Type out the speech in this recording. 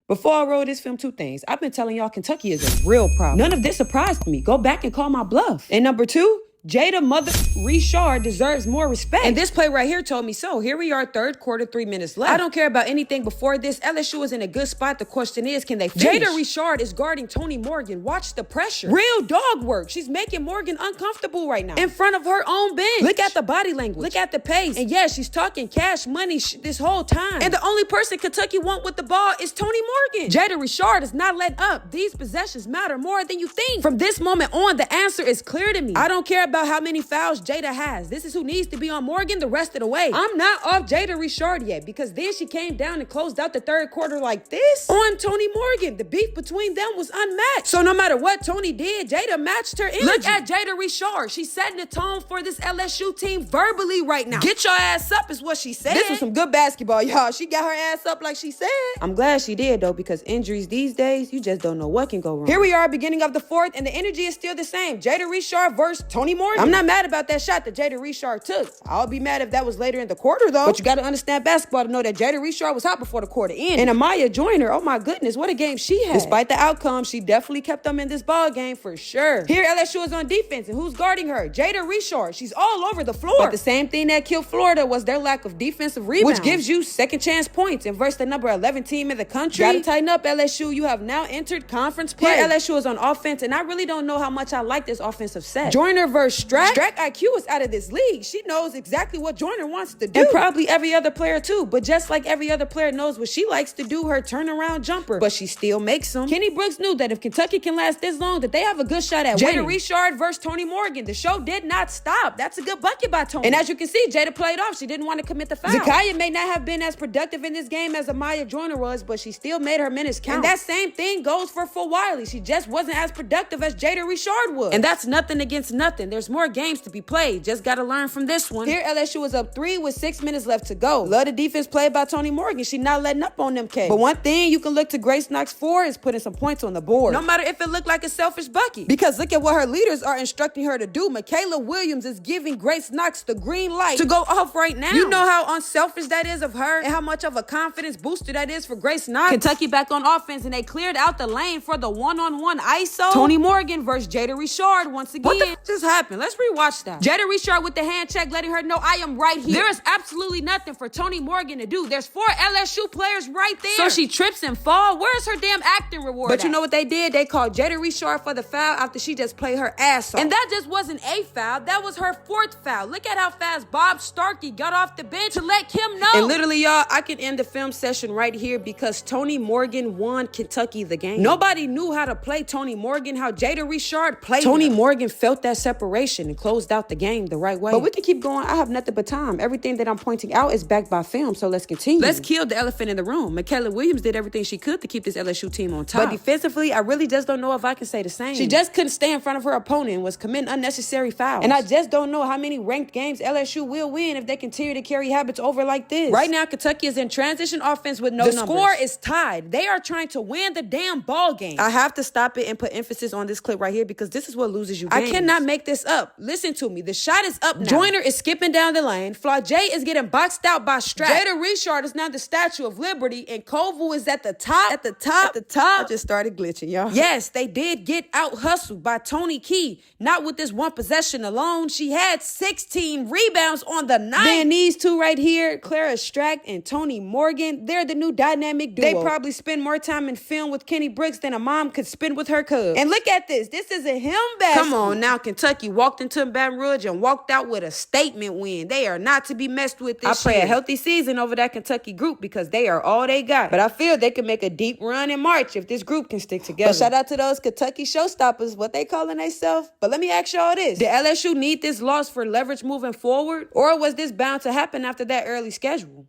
Before I roll this film, two things. I've been telling y'all Kentucky is a real problem. None of this surprised me. Go back and call my bluff. And number two, Jada Mother Richard deserves more respect. And this play right here told me so. Here we are, third quarter, 3 minutes left. I don't care about anything before this. LSU is in a good spot. The question is, can they finish? Jada Richard is guarding Toni Morgan. Watch the pressure. Real dog work. She's making Morgan uncomfortable right now. In front of her own bench. Look at the body language. Look at the pace. And yeah, she's talking cash money this whole time. And the only person Kentucky want with the ball is Toni Morgan. Jada Richard is not letting up. These possessions matter more than you think. From this moment on, the answer is clear to me. I don't care about how many fouls Jada has. This is who needs to be on Morgan the rest of the way. I'm not off Jada Richard yet because then she came down and closed out the third quarter like this on Toni Morgan. The beef between them was unmatched. So no matter what Toni did, Jada matched her energy. Look at Jada Richard. She's setting the tone for this LSU team verbally right now. Get your ass up is what she said. This was some good basketball, y'all. She got her ass up like she said. I'm glad she did though, because injuries these days, you just don't know what can go wrong. Here we are, beginning of the fourth, and the energy is still the same. Jada Richard versus Toni Morgan. I'm not mad about that shot that Jada Richard took. I'll be mad if that was later in the quarter though. But you gotta understand basketball to know that Jada Richard was hot before the quarter ended. And Amaya Joyner, oh my goodness, what a game she had. Despite the outcome, she definitely kept them in this ball game for sure. Here LSU is on defense, and who's guarding her? Jada Richard. She's all over the floor. But the same thing that killed Florida was their lack of defensive rebounds, which gives you second chance points and versus the number 11 team in the country. Gotta tighten up, LSU. You have now entered conference play. Here LSU is on offense, and I really don't know how much I like this offensive set. Joyner versus Strack. Strack IQ is out of this league. She knows exactly what Joyner wants to do. And probably every other player too. But just like every other player knows what she likes to do, her turnaround jumper. But she still makes them. Kenny Brooks knew that if Kentucky can last this long, that they have a good shot at winning. Jada Richard versus Toni Morgan. The show did not stop. That's a good bucket by Toni. And as you can see, Jada played off. She didn't want to commit the foul. Zakaya may not have been as productive in this game as Amaya Joyner was, but she still made her minutes count. And that same thing goes for Wiley. She just wasn't as productive as Jada Richard was. And that's nothing against nothing. There's more games to be played. Just gotta learn from this one. Here LSU is up 3 with 6 minutes left to go. Love the defense played by Toni Morgan. She not letting up on them K. But one thing you can look to Grace Knox for is putting some points on the board. No matter if it looked like a selfish bucket. Because look at what her leaders are instructing her to do. Michaela Williams is giving Grace Knox the green light to go off right now. You know how unselfish that is of her and how much of a confidence booster that is for Grace Knox. Kentucky back on offense, and they cleared out the lane for the one-on-one ISO. Toni Morgan versus Jada Richard once again. What the just happened? Let's rewatch that. Jada Richard with the hand check, letting her know I am right here. There is absolutely nothing for Toni Morgan to do. There's 4 LSU players right there. So she trips and fall. Where's her damn acting reward But you know what they did? They called Jada Richard for the foul after she just played her ass off. And that just wasn't a foul. That was her 4th foul. Look at how fast Bob Starkey got off the bench to let Kim know. And literally, y'all, I can end the film session right here because Toni Morgan won Kentucky the game. Nobody knew how to play Toni Morgan, how Jada Richard played Toni Morgan felt that separation and closed out the game the right way. But we can keep going. I have nothing but time. Everything that I'm pointing out is backed by film, so let's continue. Let's kill the elephant in the room. Michaela Williams did everything she could to keep this LSU team on top. But defensively, I really just don't know if I can say the same. She just couldn't stay in front of her opponent and was committing unnecessary fouls. And I just don't know how many ranked games LSU will win if they continue to carry habits over like this. Right now, Kentucky is in transition offense with no numbers. The score is tied. They are trying to win the damn ball game. I have to stop it and put emphasis on this clip right here because this is what loses you games. I cannot make this up. Listen to me. The shot is up now. Joyner is skipping down the lane. Flau'jae is getting boxed out by Strack. Jada Richard is now the Statue of Liberty, and Kovu is at the top. At the top. I just started glitching, y'all. Yes, they did get out hustled by Toni Key. Not with this one possession alone. She had 16 rebounds on the night. Then these two right here, Clara Strack and Toni Morgan, they're the new dynamic duo. They probably spend more time in film with Kenny Brooks than a mom could spend with her cub. And look at this. This is a him basket. Come on now, Kentucky walked into Baton Rouge and walked out with a statement win. They are not to be messed with this year. I pray a healthy season over that Kentucky group because they are all they got. But I feel they can make a deep run in March if this group can stick together. But shout out to those Kentucky showstoppers, what they calling themselves. But let me ask y'all this. Did LSU need this loss for leverage moving forward? Or was this bound to happen after that early schedule?